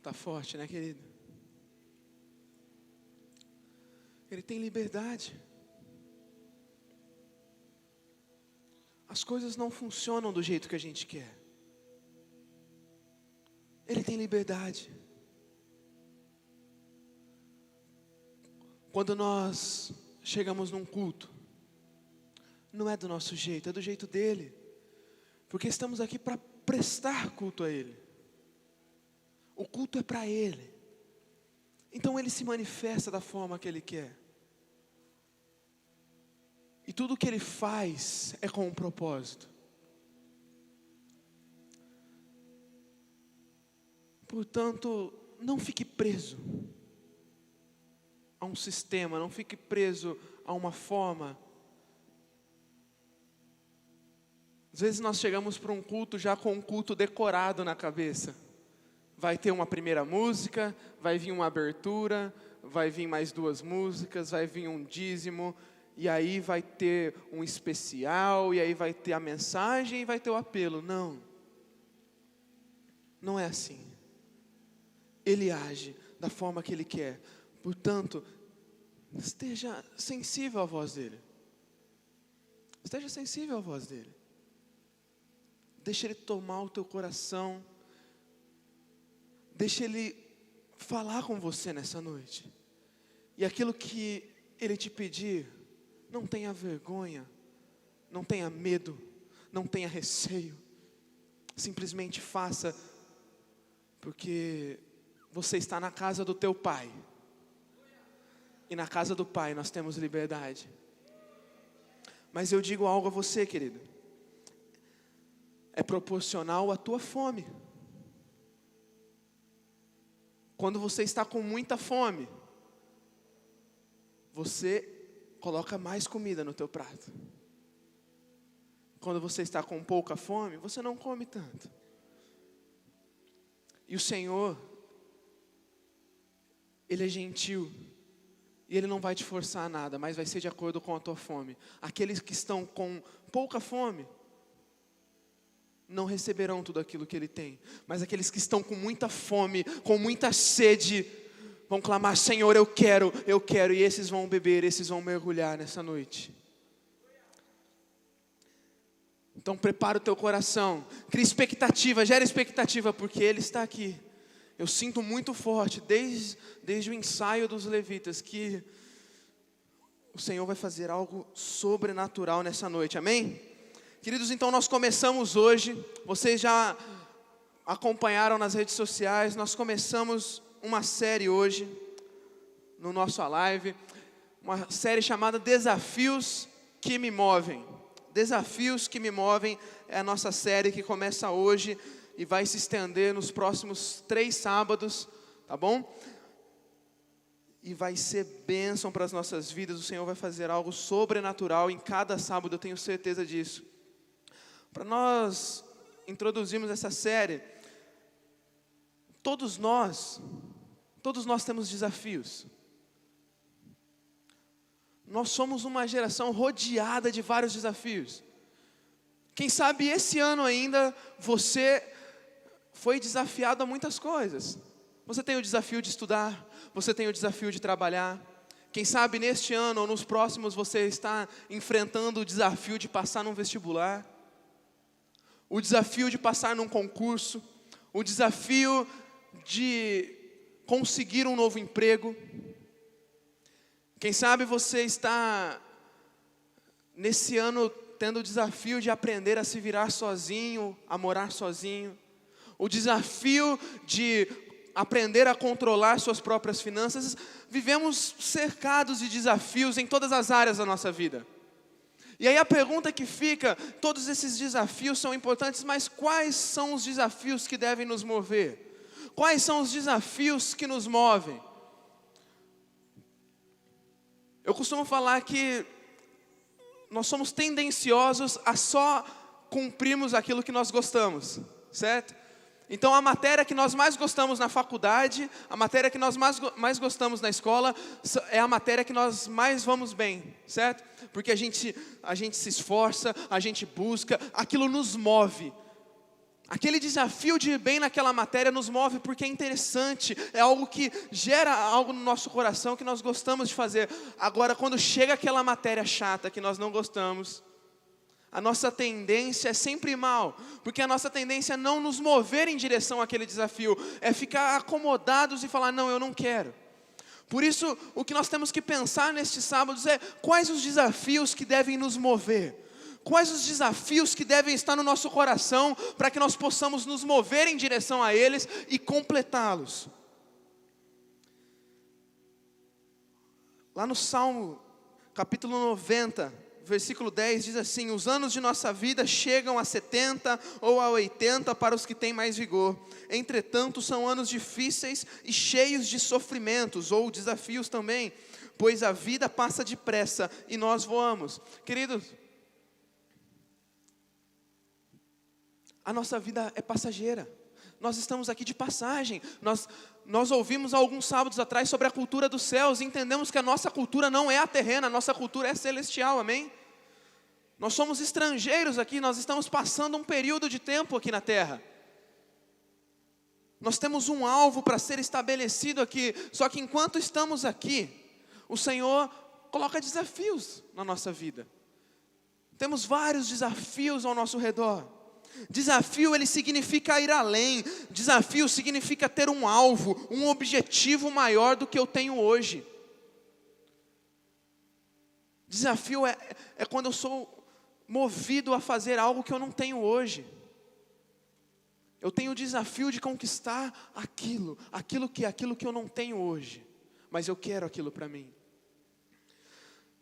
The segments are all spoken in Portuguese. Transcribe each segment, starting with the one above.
Tá forte, né, querido? Ele tem liberdade. As coisas não funcionam do jeito que a gente quer. Ele tem liberdade. Quando nós chegamos num culto, não é do nosso jeito, é do jeito dele. Porque estamos aqui para prestar culto a ele. O culto é para ele. Então ele se manifesta da forma que ele quer. E tudo que ele faz é com um propósito. Portanto, não fique preso a um sistema, não fique preso a uma forma. Às vezes nós chegamos para um culto já com um culto decorado na cabeça. Vai ter uma primeira música, vai vir uma abertura, vai vir mais 2 músicas, vai vir um dízimo, e aí vai ter um especial, e aí vai ter a mensagem e vai ter o apelo. Não. Não é assim. Ele age da forma que ele quer. Portanto, esteja sensível à voz dele. Esteja sensível à voz dele. Deixa ele tomar o teu coração. Deixa ele falar com você nessa noite. E aquilo que ele te pedir, não tenha vergonha, não tenha medo, não tenha receio. Simplesmente faça, porque você está na casa do teu pai. E na casa do pai nós temos liberdade. Mas eu digo algo a você, querido. É proporcional à tua fome. Quando você está com muita fome, você coloca mais comida no teu prato. Quando você está com pouca fome, você não come tanto. E o Senhor, Ele é gentil. E Ele não vai te forçar a nada, mas vai ser de acordo com a tua fome. Aqueles que estão com pouca fome, não receberão tudo aquilo que Ele tem. Mas aqueles que estão com muita fome, com muita sede, vão clamar: Senhor, eu quero. E esses vão beber, esses vão mergulhar nessa noite. Então prepara o teu coração, cria expectativa, gera expectativa, porque Ele está aqui. Eu sinto muito forte, desde o ensaio dos levitas, que o Senhor vai fazer algo sobrenatural nessa noite, amém? Queridos, então nós começamos hoje, vocês já acompanharam nas redes sociais, nós começamos uma série hoje, no nosso live, uma série chamada Desafios que me movem. Desafios que me movem é a nossa série que começa hoje e vai se estender nos próximos 3 sábados, tá bom? E vai ser bênção para as nossas vidas, o Senhor vai fazer algo sobrenatural em cada sábado, eu tenho certeza disso. Para nós introduzirmos essa série, todos nós temos desafios. Nós somos uma geração rodeada de vários desafios. Quem sabe esse ano ainda você foi desafiado a muitas coisas. Você tem o desafio de estudar, você tem o desafio de trabalhar. Quem sabe neste ano ou nos próximos você está enfrentando o desafio de passar num vestibular, o desafio de passar num concurso, o desafio de conseguir um novo emprego. Quem sabe você está nesse ano tendo o desafio de aprender a se virar sozinho, a morar sozinho. O desafio de aprender a controlar suas próprias finanças. Vivemos cercados de desafios em todas as áreas da nossa vida. E aí a pergunta que fica, todos esses desafios são importantes, mas quais são os desafios que devem nos mover? Quais são os desafios que nos movem? Eu costumo falar que nós somos tendenciosos a só cumprirmos aquilo que nós gostamos, certo? Então a matéria que nós mais gostamos na faculdade, a matéria que nós mais gostamos na escola, é a matéria que nós mais vamos bem, certo? Porque a gente se esforça, a gente busca, aquilo nos move. Aquele desafio de ir bem naquela matéria nos move porque é interessante, é algo que gera algo no nosso coração que nós gostamos de fazer. Agora, quando chega aquela matéria chata que nós não gostamos, a nossa tendência é sempre mal, porque a nossa tendência é não nos mover em direção àquele desafio, é ficar acomodados e falar, não, eu não quero. Por isso, o que nós temos que pensar nestes sábados é quais os desafios que devem nos mover. Quais os desafios que devem estar no nosso coração para que nós possamos nos mover em direção a eles e completá-los. Lá no Salmo, capítulo 90, versículo 10, diz assim: os anos de nossa vida chegam a 70 ou a 80 para os que têm mais vigor. Entretanto, são anos difíceis e cheios de sofrimentos, ou desafios também, pois a vida passa depressa e nós voamos. Queridos, a nossa vida é passageira. Nós estamos aqui de passagem. Nós ouvimos alguns sábados atrás sobre a cultura dos céus e entendemos que a nossa cultura não é a terrena, a nossa cultura é celestial, amém? Nós somos estrangeiros aqui, nós estamos passando um período de tempo aqui na terra. Nós temos um alvo para ser estabelecido aqui, só que enquanto estamos aqui, o Senhor coloca desafios na nossa vida. Temos vários desafios ao nosso redor. Desafio, ele significa ir além. Desafio significa ter um alvo, um objetivo maior do que eu tenho hoje. Desafio é quando eu sou movido a fazer algo que eu não tenho hoje. Eu tenho o desafio de conquistar aquilo que eu não tenho hoje, mas eu quero aquilo para mim.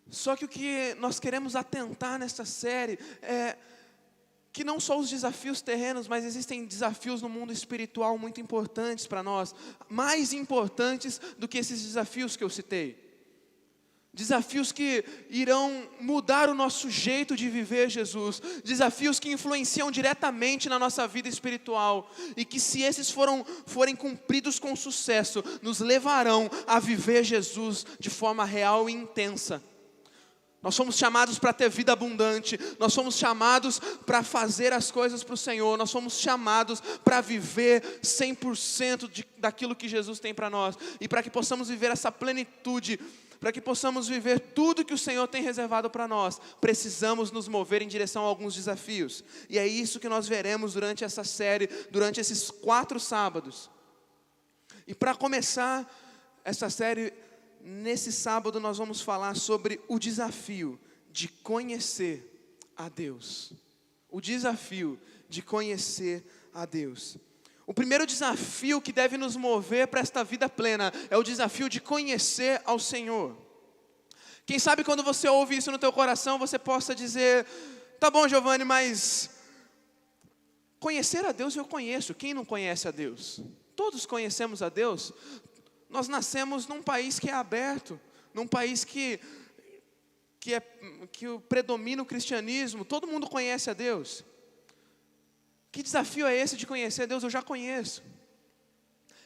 Só que o que nós queremos atentar nesta série é que não só os desafios terrenos, mas existem desafios no mundo espiritual muito importantes para nós, mais importantes do que esses desafios que eu citei. Desafios que irão mudar o nosso jeito de viver Jesus, desafios que influenciam diretamente na nossa vida espiritual, e que se esses forem cumpridos com sucesso, nos levarão a viver Jesus de forma real e intensa. Nós somos chamados para ter vida abundante, nós somos chamados para fazer as coisas para o Senhor, nós somos chamados para viver 100% daquilo que Jesus tem para nós, e para que possamos viver essa plenitude, para que possamos viver tudo que o Senhor tem reservado para nós, precisamos nos mover em direção a alguns desafios, e é isso que nós veremos durante essa série, durante esses 4 sábados. E para começar essa série, nesse sábado nós vamos falar sobre o desafio de conhecer a Deus. O desafio de conhecer a Deus. O primeiro desafio que deve nos mover para esta vida plena é o desafio de conhecer ao Senhor. Quem sabe quando você ouve isso no teu coração, você possa dizer: tá bom, Giovanni, mas conhecer a Deus eu conheço. Quem não conhece a Deus? Todos conhecemos a Deus. Nós nascemos num país que é aberto, num país que predomina o cristianismo, todo mundo conhece a Deus. Que desafio é esse de conhecer a Deus? Eu já conheço.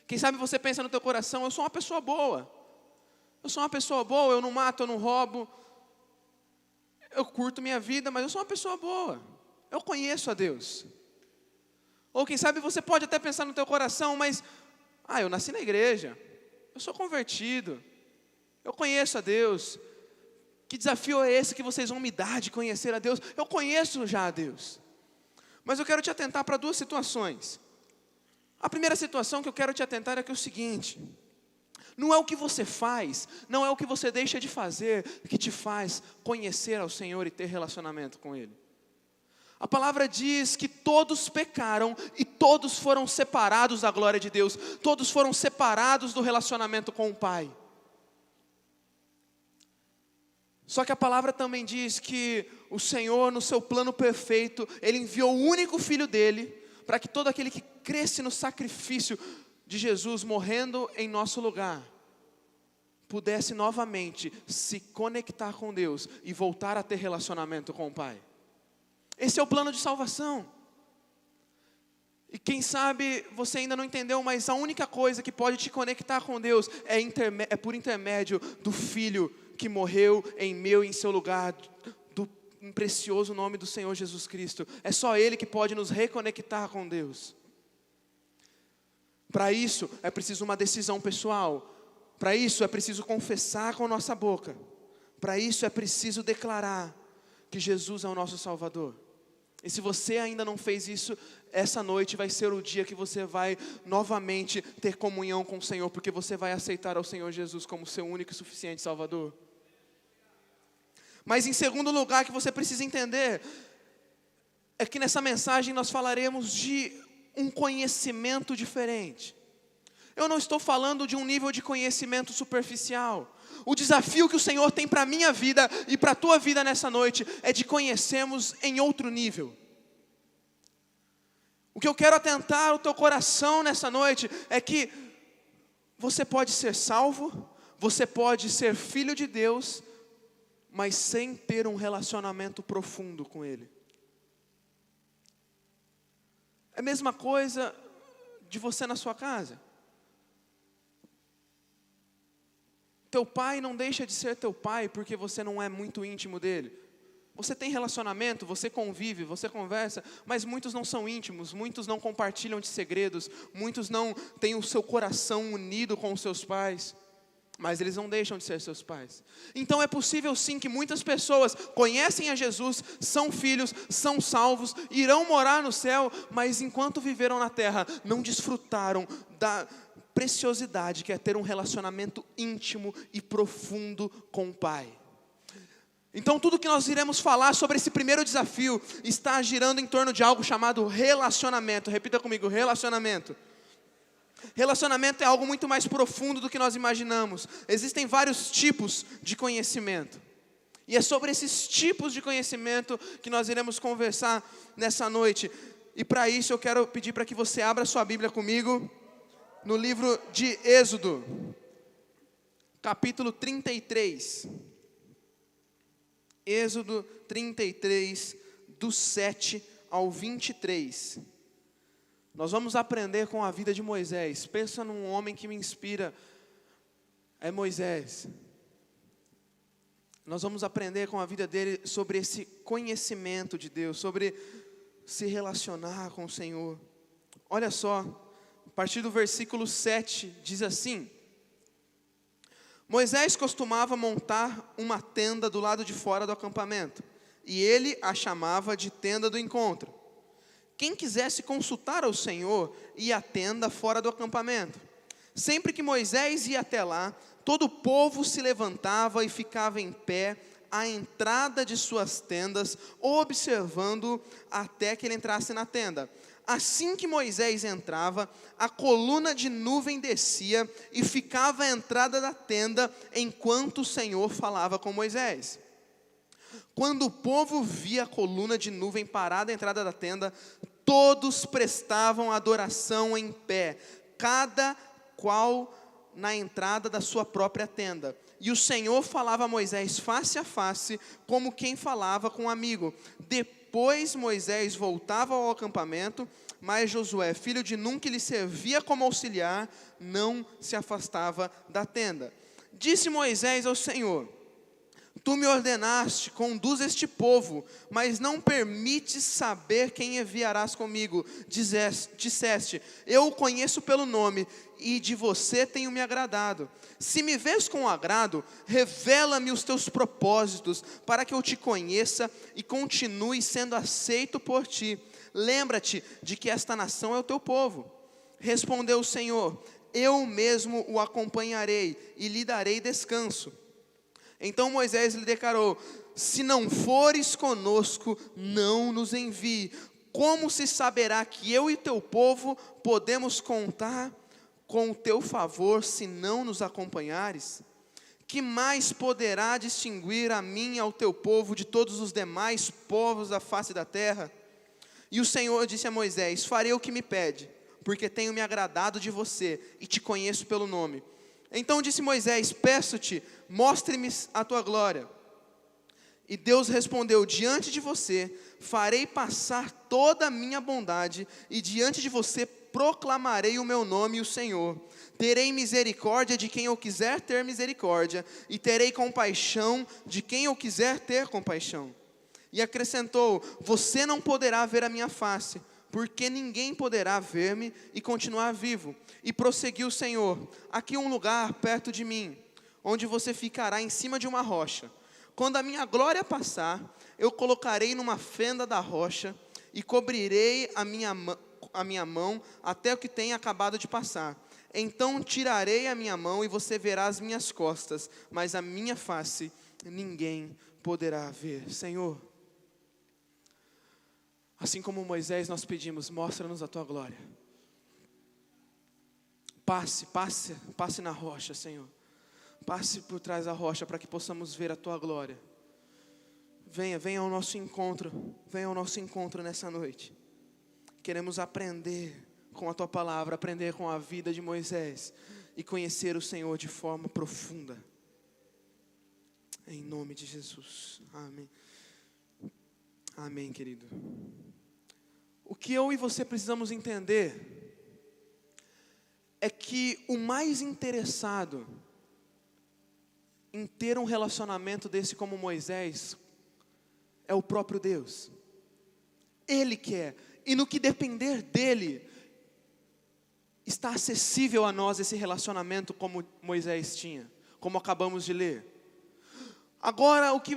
Quem sabe você pensa no teu coração: eu sou uma pessoa boa. Eu sou uma pessoa boa, eu não mato, eu não roubo. Eu curto minha vida, mas eu sou uma pessoa boa. Eu conheço a Deus. Ou quem sabe você pode até pensar no teu coração, mas eu nasci na igreja. Eu sou convertido, eu conheço a Deus. Que desafio é esse que vocês vão me dar de conhecer a Deus? Eu conheço já a Deus. Mas eu quero te atentar para 2 situações. A primeira situação que eu quero te atentar é o seguinte: não é o que você faz, não é o que você deixa de fazer que te faz conhecer ao Senhor e ter relacionamento com Ele. A palavra diz que todos pecaram e todos foram separados da glória de Deus. Todos foram separados do relacionamento com o Pai. Só que a palavra também diz que o Senhor, no seu plano perfeito, Ele enviou o único Filho dEle, para que todo aquele que cresce no sacrifício de Jesus, morrendo em nosso lugar, pudesse novamente se conectar com Deus e voltar a ter relacionamento com o Pai. Esse é o plano de salvação. E quem sabe você ainda não entendeu, mas a única coisa que pode te conectar com Deus é por intermédio do Filho que morreu em meu e em seu lugar, precioso nome do Senhor Jesus Cristo. É só Ele que pode nos reconectar com Deus. Para isso é preciso uma decisão pessoal. Para isso é preciso confessar com a nossa boca. Para isso é preciso declarar que Jesus é o nosso Salvador. E se você ainda não fez isso, essa noite vai ser o dia que você vai novamente ter comunhão com o Senhor, porque você vai aceitar ao Senhor Jesus como seu único e suficiente Salvador. Mas em segundo lugar, que você precisa entender, é que nessa mensagem nós falaremos de um conhecimento diferente. Eu não estou falando de um nível de conhecimento superficial. O desafio que o Senhor tem para a minha vida e para a tua vida nessa noite é de conhecermos em outro nível. O que eu quero atentar ao teu coração nessa noite é que você pode ser salvo, você pode ser filho de Deus, mas sem ter um relacionamento profundo com Ele. É a mesma coisa de você na sua casa. Teu pai não deixa de ser teu pai porque você não é muito íntimo dele. Você tem relacionamento, você convive, você conversa, mas muitos não são íntimos, muitos não compartilham de segredos, muitos não têm o seu coração unido com os seus pais, mas eles não deixam de ser seus pais. Então é possível sim que muitas pessoas conhecem a Jesus, são filhos, são salvos, irão morar no céu, mas enquanto viveram na terra, não desfrutaram da preciosidade que é ter um relacionamento íntimo e profundo com o Pai. Então tudo que nós iremos falar sobre esse primeiro desafio está girando em torno de algo chamado relacionamento. Repita comigo, relacionamento. Relacionamento é algo muito mais profundo do que nós imaginamos. Existem vários tipos de conhecimento. E é sobre esses tipos de conhecimento que nós iremos conversar nessa noite. E para isso eu quero pedir para que você abra sua Bíblia comigo no livro de Êxodo, capítulo 33. Êxodo 33, do 7 ao 23. Nós vamos aprender com a vida de Moisés. Pensa num homem que me inspira, é Moisés. Nós vamos aprender com a vida dele sobre esse conhecimento de Deus, sobre se relacionar com o Senhor. Olha só, a partir do versículo 7, diz assim: Moisés costumava montar uma tenda do lado de fora do acampamento, e ele a chamava de tenda do encontro. Quem quisesse consultar ao Senhor ia à tenda fora do acampamento. Sempre que Moisés ia até lá, todo o povo se levantava e ficava em pé à entrada de suas tendas, observando até que ele entrasse na tenda. Assim que Moisés entrava, a coluna de nuvem descia e ficava à entrada da tenda, enquanto o Senhor falava com Moisés. Quando o povo via a coluna de nuvem parada à entrada da tenda, todos prestavam adoração em pé, cada qual na entrada da sua própria tenda. E o Senhor falava a Moisés face a face, como quem falava com um amigo. Depois Moisés voltava ao acampamento, mas Josué, filho de Nun, que lhe servia como auxiliar, não se afastava da tenda. Disse Moisés ao Senhor: Tu me ordenaste, conduz este povo, mas não permites saber quem enviarás comigo. Disseste, eu o conheço pelo nome, e de você tenho me agradado. Se me vês com agrado, revela-me os teus propósitos, para que eu te conheça e continue sendo aceito por ti. Lembra-te de que esta nação é o teu povo. Respondeu o Senhor: eu mesmo o acompanharei e lhe darei descanso. Então Moisés lhe declarou: se não fores conosco, não nos envie. Como se saberá que eu e teu povo podemos contar com o teu favor se não nos acompanhares? Que mais poderá distinguir a mim e ao teu povo de todos os demais povos da face da terra? E o Senhor disse a Moisés: farei o que me pede, porque tenho me agradado de você e te conheço pelo nome. Então disse Moisés: peço-te, mostre-me a tua glória. E Deus respondeu: diante de você farei passar toda a minha bondade, e diante de você proclamarei o meu nome, o Senhor. Terei misericórdia de quem eu quiser ter misericórdia, e terei compaixão de quem eu quiser ter compaixão. E acrescentou: você não poderá ver a minha face, porque ninguém poderá ver-me e continuar vivo. E prosseguiu o Senhor: aqui um lugar perto de mim, onde você ficará em cima de uma rocha. Quando a minha glória passar, eu colocarei numa fenda da rocha e cobrirei a minha mão até o que tenha acabado de passar. Então tirarei a minha mão e você verá as minhas costas, mas a minha face ninguém poderá ver. Senhor, assim como Moisés nós pedimos, mostra-nos a tua glória. Passe na rocha, Senhor. Passe por trás da rocha para que possamos ver a tua glória. Venha ao nosso encontro nessa noite. Queremos aprender com a tua palavra, aprender com a vida de Moisés e conhecer o Senhor de forma profunda. Em nome de Jesus. Amém. Amém, querido. O que eu e você precisamos entender é que o mais interessado em ter um relacionamento desse como Moisés é o próprio Deus. Ele quer, e no que depender dele, está acessível a nós esse relacionamento como Moisés tinha, como acabamos de ler. Agora, o que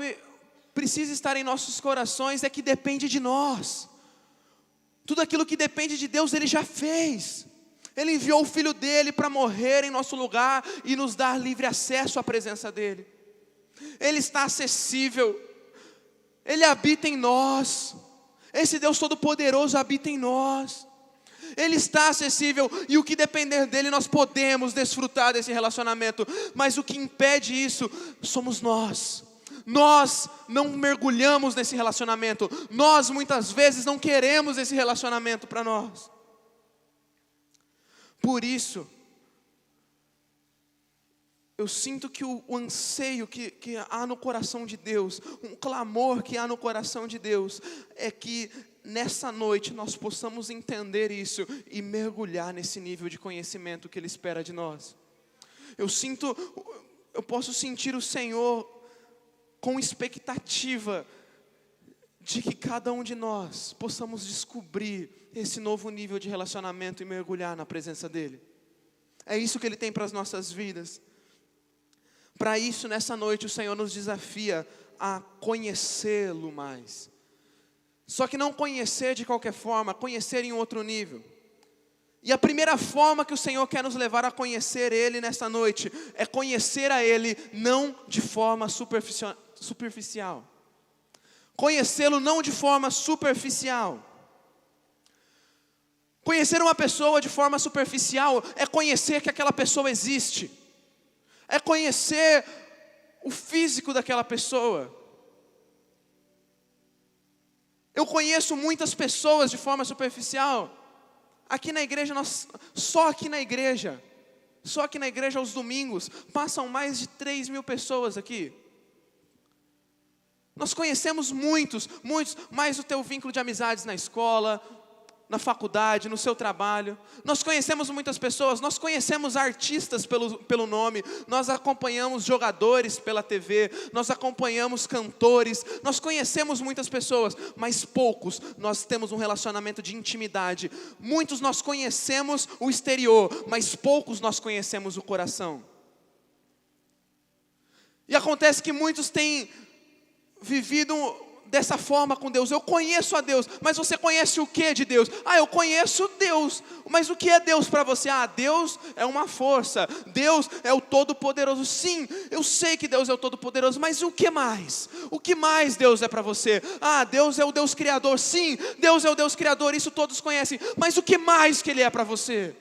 precisa estar em nossos corações é que depende de nós. Tudo aquilo que depende de Deus, Ele já fez. Ele enviou o Filho dEle para morrer em nosso lugar e nos dar livre acesso à presença dEle. Ele está acessível. Ele habita em nós. Esse Deus Todo-Poderoso habita em nós. Ele está acessível e o que depender dEle nós podemos desfrutar desse relacionamento. Mas o que impede isso somos nós. Nós não mergulhamos nesse relacionamento. Nós muitas vezes não queremos esse relacionamento para nós. Por isso, eu sinto que o anseio que há no coração de Deus, um clamor que há no coração de Deus, é que nessa noite nós possamos entender isso e mergulhar nesse nível de conhecimento que Ele espera de nós. Eu posso sentir o Senhor com expectativa de que cada um de nós possamos descobrir esse novo nível de relacionamento e mergulhar na presença dEle. É isso que Ele tem para as nossas vidas. Para isso, nessa noite, o Senhor nos desafia a conhecê-lo mais. Só que não conhecer de qualquer forma, conhecer em outro nível. E a primeira forma que o Senhor quer nos levar a conhecer Ele nessa noite é conhecer a Ele não de forma superficial. Conhecê-lo não de forma superficial. Conhecer uma pessoa de forma superficial é conhecer que aquela pessoa existe. É conhecer o físico daquela pessoa. Eu conheço muitas pessoas de forma superficial. Aqui na igreja, só aqui na igreja aos domingos, passam mais de 3.000 pessoas aqui. Nós conhecemos muitos, mais o teu vínculo de amizades na escola, na faculdade, no seu trabalho. Nós conhecemos muitas pessoas, nós conhecemos artistas pelo nome, nós acompanhamos jogadores pela TV, nós acompanhamos cantores, nós conhecemos muitas pessoas, mas poucos nós temos um relacionamento de intimidade. Muitos nós conhecemos o exterior, mas poucos nós conhecemos o coração. E acontece que muitos têm vivido dessa forma com Deus. Eu conheço a Deus, mas você conhece o que de Deus? Eu conheço Deus, mas o que é Deus para você? Deus é uma força, Deus é o Todo-Poderoso. Sim, eu sei que Deus é o Todo-Poderoso, mas o que mais? O que mais Deus é para você? Deus é o Deus Criador. Sim, Deus é o Deus Criador, isso todos conhecem, mas o que mais que Ele é para você?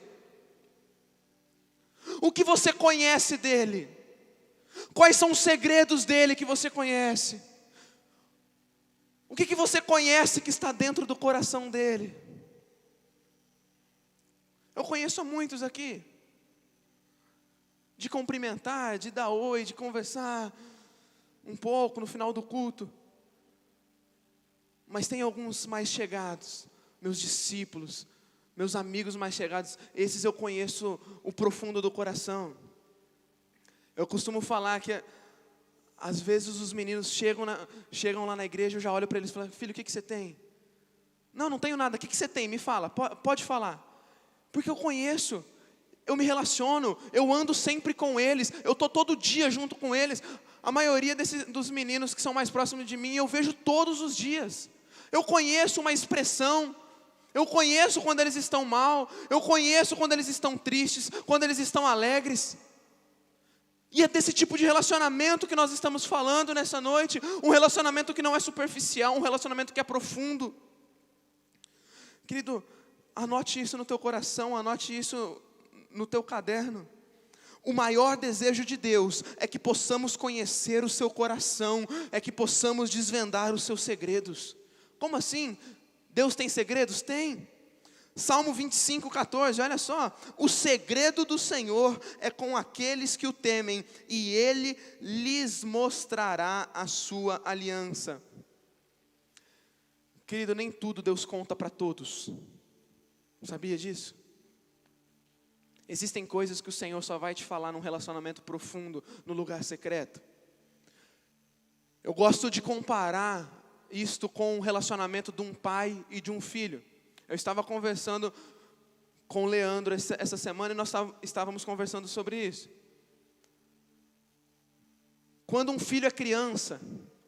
O que você conhece dEle? Quais são os segredos dEle que você conhece? O que você conhece que está dentro do coração dEle? Eu conheço muitos aqui. De cumprimentar, de dar oi, de conversar um pouco no final do culto. Mas tem alguns mais chegados, meus discípulos, meus amigos mais chegados. Esses eu conheço o profundo do coração. Eu costumo falar que Às vezes os meninos chegam lá na igreja, eu já olho para eles e falo: filho, o que você tem? Não tenho nada. O que você tem? Me fala, pode falar. Porque eu conheço, eu me relaciono, eu ando sempre com eles, eu estou todo dia junto com eles. A maioria dos meninos que são mais próximos de mim, eu vejo todos os dias. Eu conheço uma expressão, eu conheço quando eles estão mal, eu conheço quando eles estão tristes, quando eles estão alegres. E é desse tipo de relacionamento que nós estamos falando nessa noite, um relacionamento que não é superficial, um relacionamento que é profundo. Querido, anote isso no teu coração, anote isso no teu caderno. O maior desejo de Deus é que possamos conhecer o seu coração, é que possamos desvendar os seus segredos. Como assim? Deus tem segredos? Tem. Salmo 25:14, olha só: o segredo do Senhor é com aqueles que o temem, e Ele lhes mostrará a sua aliança. Querido, nem tudo Deus conta para todos. Sabia disso? Existem coisas que o Senhor só vai te falar num relacionamento profundo, no lugar secreto. Eu gosto de comparar isto com o relacionamento de um pai e de um filho. Eu estava conversando com o Leandro essa semana e nós estávamos conversando sobre isso. Quando um filho é criança,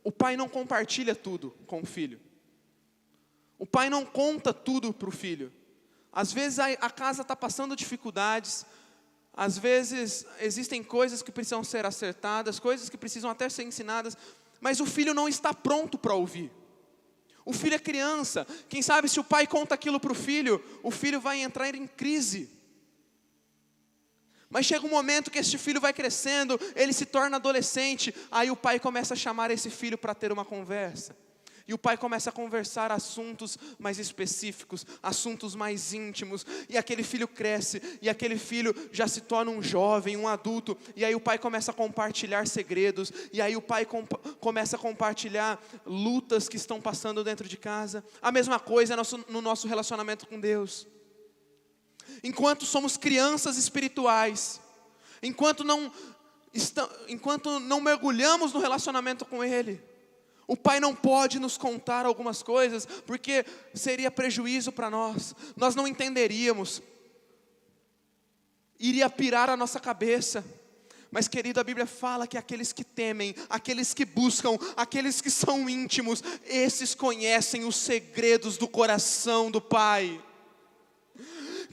o pai não compartilha tudo com o filho. O pai não conta tudo para o filho. Às vezes a casa está passando dificuldades, às vezes existem coisas que precisam ser acertadas, coisas que precisam até ser ensinadas, mas o filho não está pronto para ouvir. O filho é criança, quem sabe se o pai conta aquilo para o filho vai entrar em crise. Mas chega um momento que este filho vai crescendo, ele se torna adolescente, aí o pai começa a chamar esse filho para ter uma conversa. E o pai começa a conversar assuntos mais específicos, assuntos mais íntimos. E aquele filho cresce, e aquele filho já se torna um jovem, um adulto. E aí o pai começa a compartilhar segredos. E aí o pai começa a compartilhar lutas que estão passando dentro de casa. A mesma coisa no nosso relacionamento com Deus. Enquanto somos crianças espirituais, enquanto não mergulhamos no relacionamento com Ele, o pai não pode nos contar algumas coisas, porque seria prejuízo para nós. Nós não entenderíamos. Iria pirar a nossa cabeça. Mas querido, a Bíblia fala que aqueles que temem, aqueles que buscam, aqueles que são íntimos, esses conhecem os segredos do coração do Pai.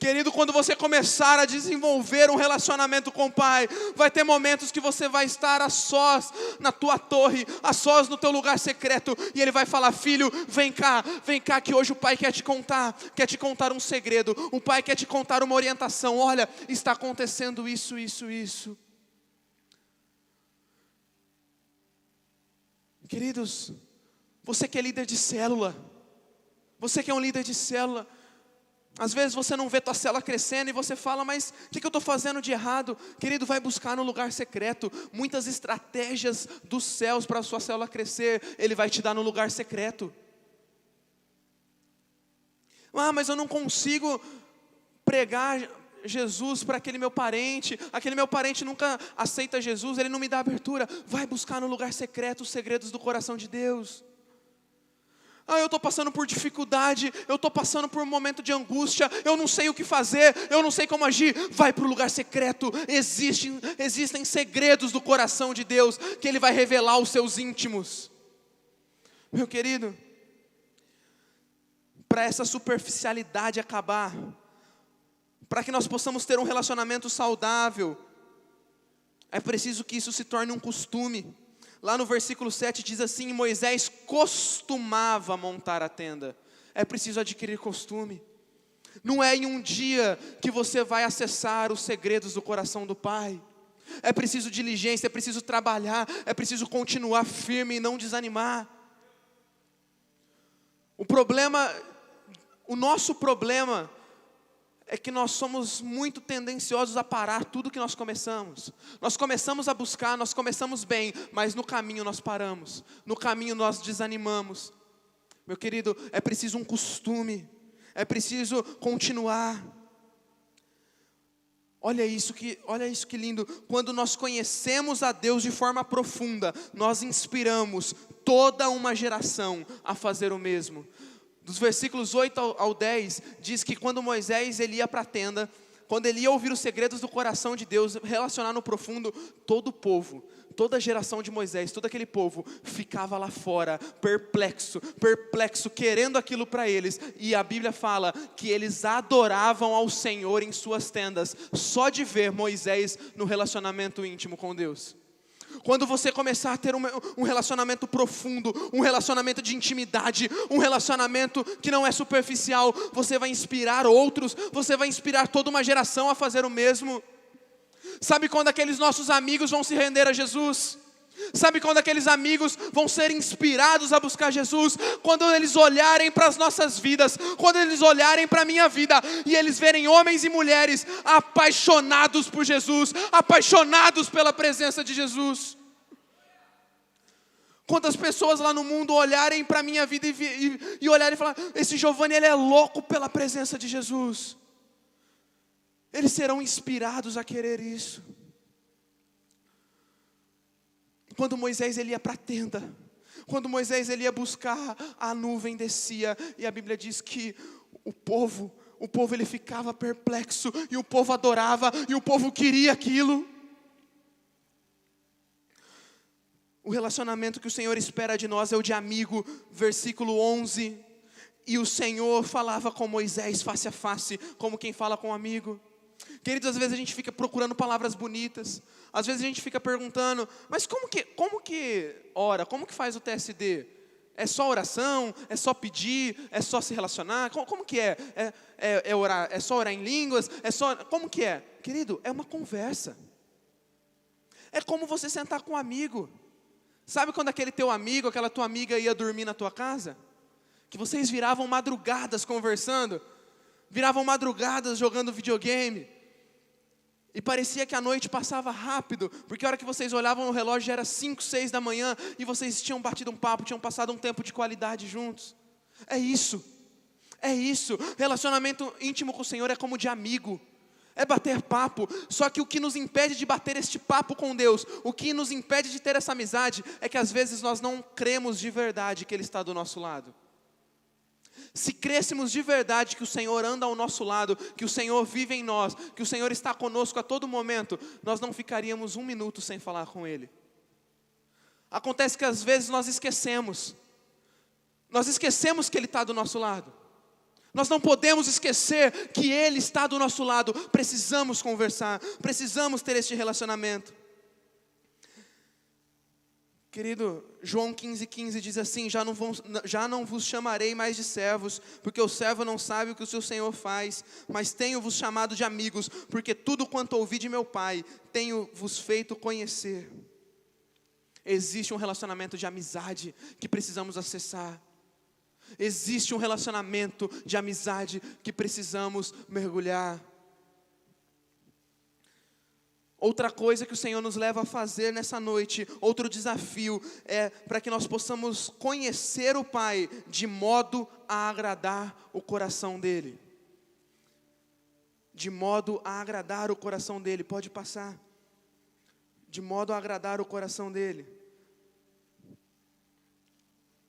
Querido, quando você começar a desenvolver um relacionamento com o Pai, vai ter momentos que você vai estar a sós na tua torre, a sós no teu lugar secreto, e Ele vai falar: filho, vem cá que hoje o Pai quer te contar um segredo, o Pai quer te contar uma orientação. Olha, está acontecendo isso. Queridos, você que é líder de célula, você que é um líder de célula, às vezes você não vê tua célula crescendo e você fala: mas o que eu estou fazendo de errado? Querido, vai buscar no lugar secreto. Muitas estratégias dos céus para a sua célula crescer, Ele vai te dar no lugar secreto. Mas eu não consigo pregar Jesus para aquele meu parente nunca aceita Jesus, ele não me dá abertura. Vai buscar no lugar secreto os segredos do coração de Deus. Eu estou passando por dificuldade, eu estou passando por um momento de angústia, eu não sei o que fazer, eu não sei como agir. Vai para o lugar secreto. Existem segredos do coração de Deus que Ele vai revelar aos seus íntimos. Meu querido, para essa superficialidade acabar, para que nós possamos ter um relacionamento saudável, é preciso que isso se torne um costume. Lá no versículo 7 diz assim: Moisés costumava montar a tenda. É preciso adquirir costume. Não é em um dia que você vai acessar os segredos do coração do Pai. É preciso diligência, é preciso trabalhar, é preciso continuar firme e não desanimar. O nosso problema é que nós somos muito tendenciosos a parar tudo que nós começamos. Nós começamos a buscar, nós começamos bem, mas no caminho nós paramos, no caminho nós desanimamos. Meu querido, é preciso um costume, é preciso continuar. Olha isso que lindo. Quando nós conhecemos a Deus de forma profunda, nós inspiramos toda uma geração a fazer o mesmo. Dos versículos 8 ao 10, diz que quando Moisés ele ia para a tenda, quando ele ia ouvir os segredos do coração de Deus, relacionar no profundo, todo o povo, toda a geração de Moisés, todo aquele povo, ficava lá fora, perplexo, querendo aquilo para eles. E a Bíblia fala que eles adoravam ao Senhor em suas tendas, só de ver Moisés no relacionamento íntimo com Deus. Quando você começar a ter um relacionamento profundo, um relacionamento de intimidade, um relacionamento que não é superficial, você vai inspirar outros, você vai inspirar toda uma geração a fazer o mesmo. Sabe quando aqueles nossos amigos vão se render a Jesus? Sabe quando aqueles amigos vão ser inspirados a buscar Jesus? Quando eles olharem para as nossas vidas, quando eles olharem para a minha vida, e eles verem homens e mulheres apaixonados por Jesus, apaixonados pela presença de Jesus. Quantas pessoas lá no mundo olharem para a minha vida e olharem e falar: esse Giovanni, ele é louco pela presença de Jesus. Eles serão inspirados a querer isso. Quando Moisés ele ia para a tenda, quando Moisés ele ia buscar, a nuvem descia, e a Bíblia diz que o povo ele ficava perplexo, e o povo adorava, e o povo queria aquilo. O relacionamento que o Senhor espera de nós é o de amigo, versículo 11, e o Senhor falava com Moisés face a face, como quem fala com um amigo. Queridos, às vezes a gente fica procurando palavras bonitas, às vezes a gente fica perguntando: mas como que ora, como que faz o TSD? É só oração? É só pedir? É só se relacionar? Como que é? É orar? É só orar em línguas? Como que é? Querido, é uma conversa. É como você sentar com um amigo. Sabe quando aquele teu amigo, aquela tua amiga ia dormir na tua casa? Que vocês viravam madrugadas conversando, viravam madrugadas jogando videogame, e parecia que a noite passava rápido, porque a hora que vocês olhavam no relógio já era 5, 6 da manhã, e vocês tinham batido um papo, tinham passado um tempo de qualidade juntos. É isso, relacionamento íntimo com o Senhor é como de amigo, é bater papo. Só que o que nos impede de bater este papo com Deus, o que nos impede de ter essa amizade, é que às vezes nós não cremos de verdade que Ele está do nosso lado. Se crêssemos de verdade que o Senhor anda ao nosso lado, que o Senhor vive em nós, que o Senhor está conosco a todo momento, nós não ficaríamos um minuto sem falar com Ele. Acontece que às vezes nós esquecemos que Ele está do nosso lado. Nós não podemos esquecer que Ele está do nosso lado. Precisamos conversar, precisamos ter este relacionamento. Querido, João 15,15 diz assim: já não vos chamarei mais de servos, porque o servo não sabe o que o seu Senhor faz, mas tenho-vos chamado de amigos, porque tudo quanto ouvi de meu Pai, tenho-vos feito conhecer. Existe um relacionamento de amizade que precisamos acessar. Existe um relacionamento de amizade que precisamos mergulhar. Outra coisa que o Senhor nos leva a fazer nessa noite, outro desafio, é para que nós possamos conhecer o Pai de modo a agradar o coração dEle. De modo a agradar o coração dEle, pode passar. De modo a agradar o coração dEle.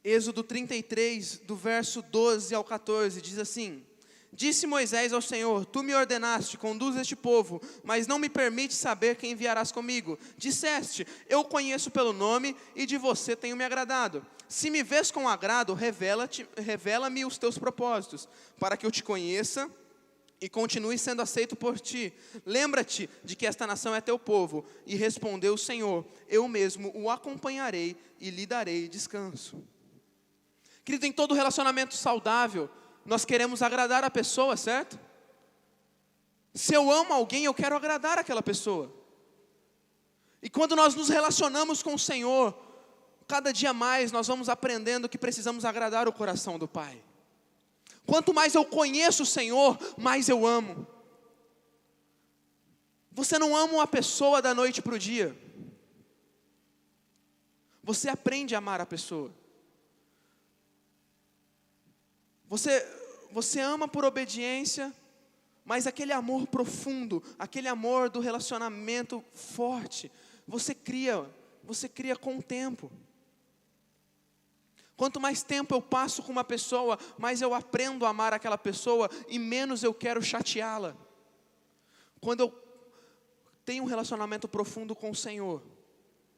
Êxodo 33, do verso 12 ao 14, diz assim: disse Moisés ao Senhor: tu me ordenaste, conduz este povo, mas não me permite saber quem enviarás comigo. Disseste: eu conheço pelo nome, e de você tenho me agradado. Se me vês com agrado, revela-me os teus propósitos, para que eu te conheça e continue sendo aceito por ti. Lembra-te de que esta nação é teu povo. E respondeu o Senhor: eu mesmo o acompanharei e lhe darei descanso. Querido, em todo relacionamento saudável, nós queremos agradar a pessoa, certo? Se eu amo alguém, eu quero agradar aquela pessoa. E quando nós nos relacionamos com o Senhor, cada dia mais nós vamos aprendendo que precisamos agradar o coração do Pai. Quanto mais eu conheço o Senhor, mais eu amo. Você não ama uma pessoa da noite para o dia. Você aprende a amar a pessoa. Você ama por obediência, Mas aquele amor profundo, aquele amor do relacionamento forte, você cria com o tempo. Quanto mais tempo eu passo com uma pessoa, mais eu aprendo a amar aquela pessoa e menos eu quero chateá-la. Quando eu tenho um relacionamento profundo com o Senhor,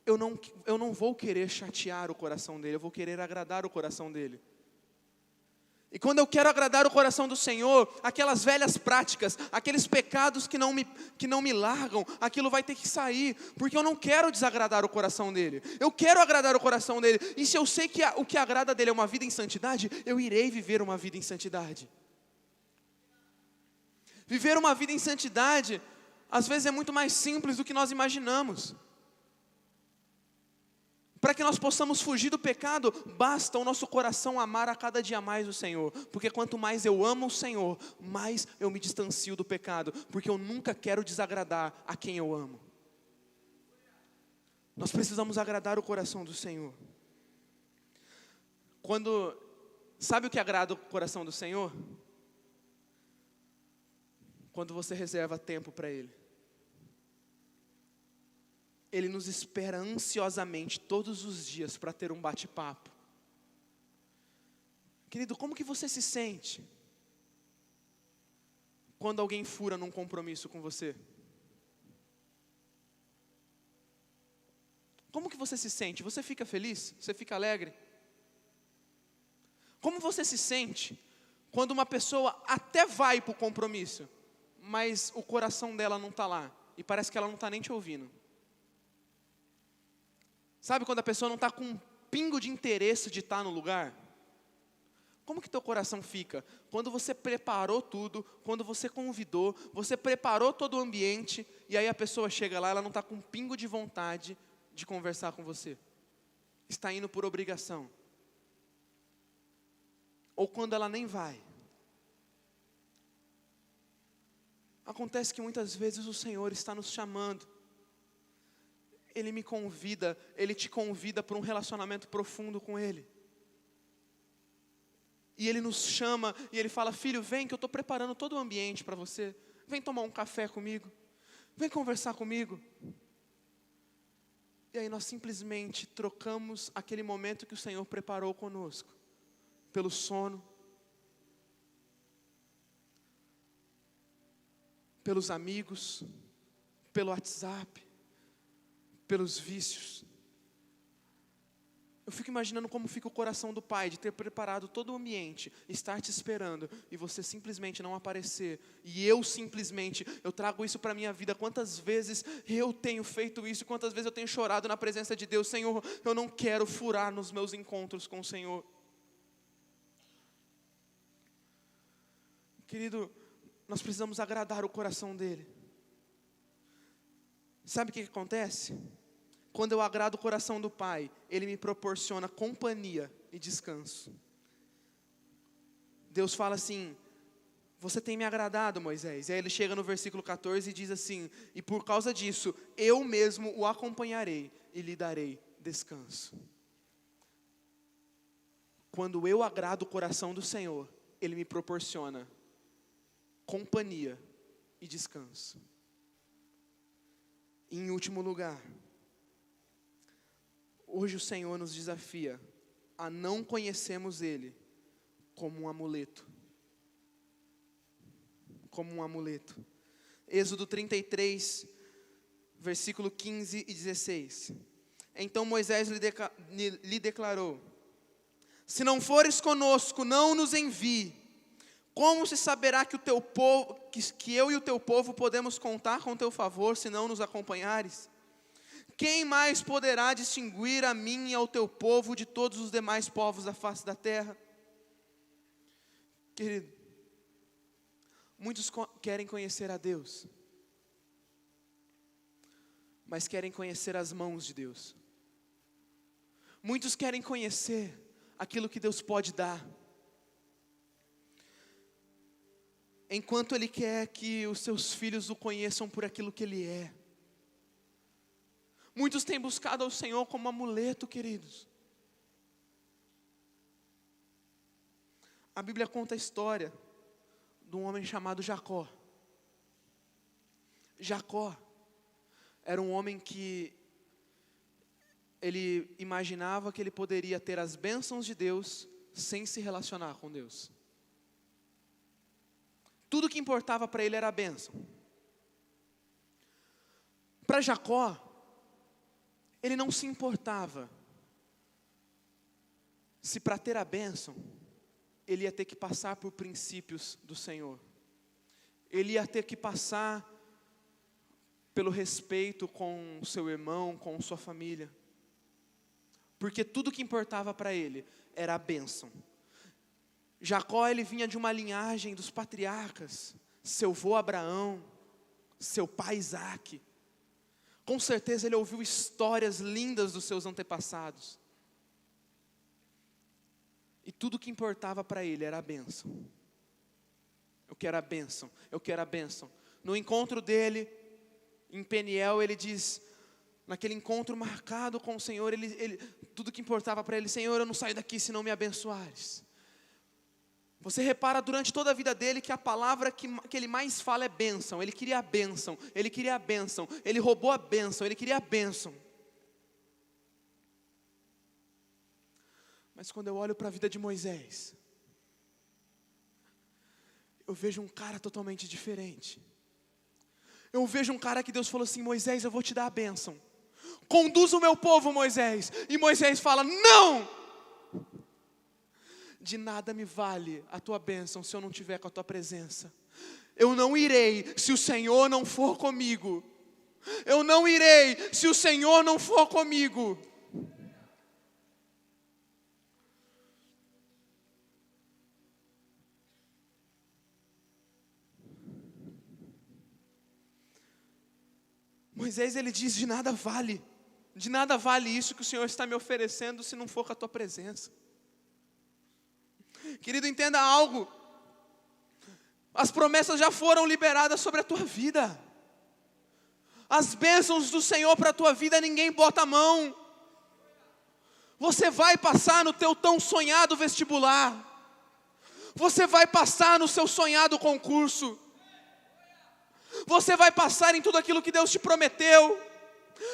eu não vou querer chatear o coração dele, eu vou querer agradar o coração dele. E quando eu quero agradar o coração do Senhor, aquelas velhas práticas, aqueles pecados que não me largam, aquilo vai ter que sair, porque eu não quero desagradar o coração dele, eu quero agradar o coração dele, e se eu sei que o que agrada dele é uma vida em santidade, eu irei viver uma vida em santidade. Viver uma vida em santidade, às vezes é muito mais simples do que nós imaginamos. Para que nós possamos fugir do pecado, basta o nosso coração amar a cada dia mais o Senhor. Porque quanto mais eu amo o Senhor, mais eu me distancio do pecado. Porque eu nunca quero desagradar a quem eu amo. Nós precisamos agradar o coração do Senhor. Sabe o que agrada o coração do Senhor? Quando você reserva tempo para Ele. Ele nos espera ansiosamente todos os dias para ter um bate-papo. Querido, como que você se sente quando alguém fura num compromisso com você? Como que você se sente? Você fica feliz? Você fica alegre? Como você se sente quando uma pessoa até vai para o compromisso, mas o coração dela não está lá e parece que ela não está nem te ouvindo? Sabe quando a pessoa não está com um pingo de interesse de estar no lugar? Como que teu coração fica? Quando você preparou tudo, quando você convidou, você preparou todo o ambiente, e aí a pessoa chega lá, ela não está com um pingo de vontade de conversar com você. Está indo por obrigação. Ou quando ela nem vai. Acontece que muitas vezes o Senhor está nos chamando. Ele me convida, Ele te convida para um relacionamento profundo com Ele. E Ele nos chama, e Ele fala: filho, vem que eu estou preparando todo o ambiente para você. Vem tomar um café comigo. Vem conversar comigo. E aí nós simplesmente trocamos aquele momento que o Senhor preparou conosco. Pelo sono. Pelos amigos. Pelo WhatsApp. Pelos vícios. Eu fico imaginando como fica o coração do pai de ter preparado todo o ambiente, estar te esperando e você simplesmente não aparecer. E eu trago isso para a minha vida. Quantas vezes eu tenho feito isso, quantas vezes eu tenho chorado na presença de Deus: Senhor, eu não quero furar nos meus encontros com o Senhor. Querido, nós precisamos agradar o coração dele. Sabe o que acontece? Quando eu agrado o coração do Pai, Ele me proporciona companhia e descanso. Deus fala assim: você tem me agradado, Moisés. E aí Ele chega no versículo 14 e diz assim: e por causa disso, eu mesmo o acompanharei e lhe darei descanso. Quando eu agrado o coração do Senhor, Ele me proporciona companhia e descanso. E em último lugar, hoje o Senhor nos desafia a não conhecermos Ele como um amuleto. Como um amuleto. Êxodo 33, versículo 15 e 16. Então Moisés lhe declarou: se não fores conosco, não nos envie. Como se saberá que eu e o teu povo podemos contar com teu favor, se não nos acompanhares? Quem mais poderá distinguir a mim e ao teu povo de todos os demais povos da face da terra? Querido, muitos querem conhecer a Deus, mas querem conhecer as mãos de Deus. Muitos querem conhecer aquilo que Deus pode dar, enquanto Ele quer que os seus filhos o conheçam por aquilo que Ele é. Muitos têm buscado ao Senhor como amuleto, queridos. A Bíblia conta a história de um homem chamado Jacó. Jacó era um homem que ele imaginava que ele poderia ter as bênçãos de Deus sem se relacionar com Deus. Tudo que importava para ele era a bênção. Para Jacó, ele não se importava se para ter a bênção, ele ia ter que passar por princípios do Senhor. Ele ia ter que passar pelo respeito com o seu irmão, com sua família. Porque tudo que importava para ele era a bênção. Jacó, ele vinha de uma linhagem dos patriarcas, seu avô Abraão, seu pai Isaque. Com certeza ele ouviu histórias lindas dos seus antepassados. E tudo que importava para ele era a bênção. Eu quero a bênção, eu quero a bênção. No encontro dele, em Peniel, ele diz, naquele encontro marcado com o Senhor, tudo que importava para ele, Senhor, eu não saio daqui se não me abençoares. Você repara durante toda a vida dele que a palavra que ele mais fala é bênção. Ele queria a bênção, ele queria a bênção, ele roubou a bênção, ele queria a bênção. Mas quando eu olho para a vida de Moisés, eu vejo um cara totalmente diferente. Eu vejo um cara que Deus falou assim, Moisés, eu vou te dar a bênção. Conduz o meu povo, Moisés. E Moisés fala, não! De nada me vale a tua bênção se eu não estiver com a tua presença. Eu não irei se o Senhor não for comigo. Eu não irei se o Senhor não for comigo. Moisés, ele diz, de nada vale isso que o Senhor está me oferecendo se não for com a tua presença. Querido, entenda algo, as promessas já foram liberadas sobre a tua vida, as bênçãos do Senhor para a tua vida, ninguém bota a mão. Você vai passar no teu tão sonhado vestibular, você vai passar no seu sonhado concurso, você vai passar em tudo aquilo que Deus te prometeu.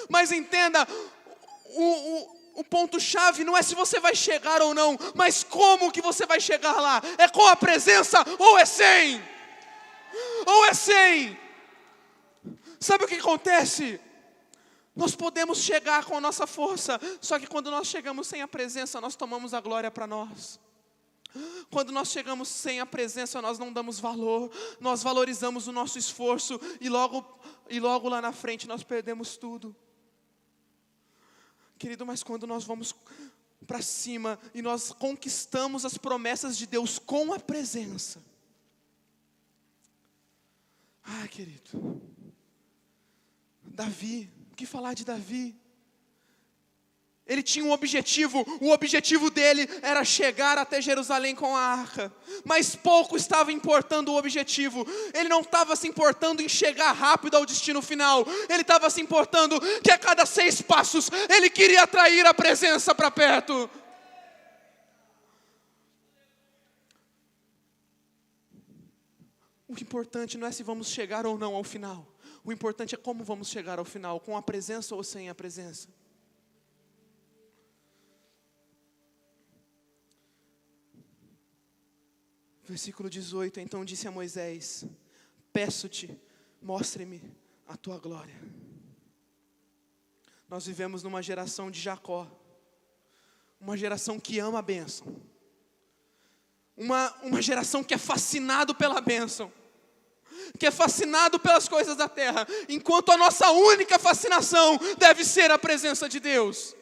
Mas entenda, o ponto-chave não é se você vai chegar ou não, mas como que você vai chegar lá. É com a presença ou é sem? Ou é sem? Sabe o que acontece? Nós podemos chegar com a nossa força, só que quando nós chegamos sem a presença, nós tomamos a glória para nós. Quando nós chegamos sem a presença, nós não damos valor, nós valorizamos o nosso esforço e logo lá na frente nós perdemos tudo. Querido, mas quando nós vamos para cima e nós conquistamos as promessas de Deus com a presença. Querido, Davi, o que falar de Davi? Ele tinha um objetivo, o objetivo dele era chegar até Jerusalém com a arca, mas pouco estava importando o objetivo. Ele não estava se importando em chegar rápido ao destino final, ele estava se importando que a cada 6 passos, ele queria atrair a presença para perto. O importante não é se vamos chegar ou não ao final, o importante é como vamos chegar ao final, com a presença ou sem a presença. Versículo 18, então disse a Moisés, peço-te, mostre-me a tua glória. Nós vivemos numa geração de Jacó, uma geração que ama a bênção, uma geração que é fascinado pela bênção, que é fascinado pelas coisas da terra, enquanto a nossa única fascinação deve ser a presença de Deus.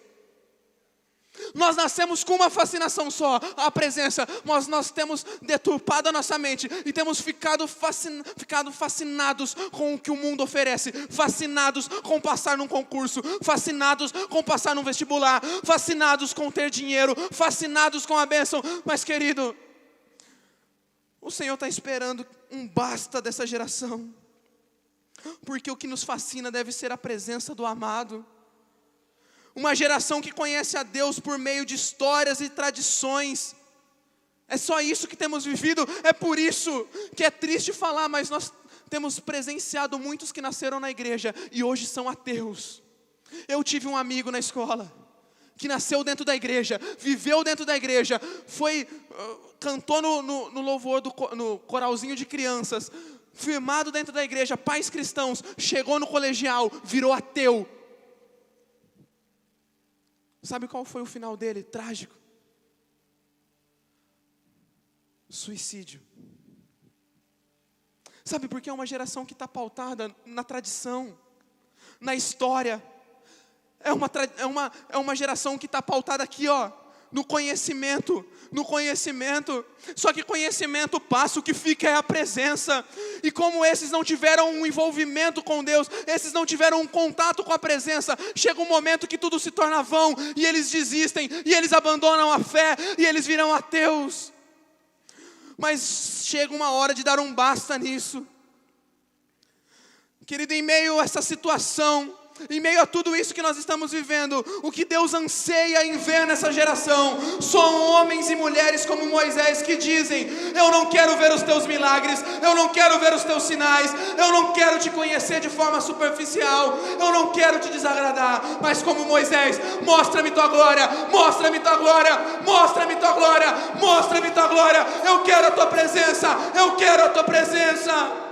Nós nascemos com uma fascinação só, a presença, mas nós temos deturpado a nossa mente e temos ficado fascinados com o que o mundo oferece, fascinados com passar num concurso, fascinados com passar num vestibular, fascinados com ter dinheiro, fascinados com a bênção. Mas querido, o Senhor está esperando um basta dessa geração, porque o que nos fascina deve ser a presença do amado. Uma geração que conhece a Deus por meio de histórias e tradições. É só isso que temos vivido. É por isso que é triste falar, mas nós temos presenciado muitos que nasceram na igreja e hoje são ateus. Eu tive um amigo na escola que nasceu dentro da igreja, viveu dentro da igreja, cantou no louvor, no coralzinho de crianças, firmado dentro da igreja, pais cristãos, chegou no colegial, virou ateu. Sabe qual foi o final dele? Trágico. Suicídio. Sabe por que é uma geração que está pautada na tradição, na história. É uma geração que está pautada aqui, ó, no conhecimento. Só que conhecimento passa, o que fica é a presença. E como esses não tiveram um envolvimento com Deus, esses não tiveram um contato com a presença, chega um momento que tudo se torna vão, e eles desistem, e eles abandonam a fé, e eles viram ateus. Mas chega uma hora de dar um basta nisso. Querido, em meio a essa situação, em meio a tudo isso que nós estamos vivendo, o que Deus anseia em ver nessa geração são homens e mulheres como Moisés que dizem: eu não quero ver os teus milagres, eu não quero ver os teus sinais, eu não quero te conhecer de forma superficial, eu não quero te desagradar, mas como Moisés, mostra-me tua glória, mostra-me tua glória, mostra-me tua glória, mostra-me tua glória, eu quero a tua presença, eu quero a tua presença.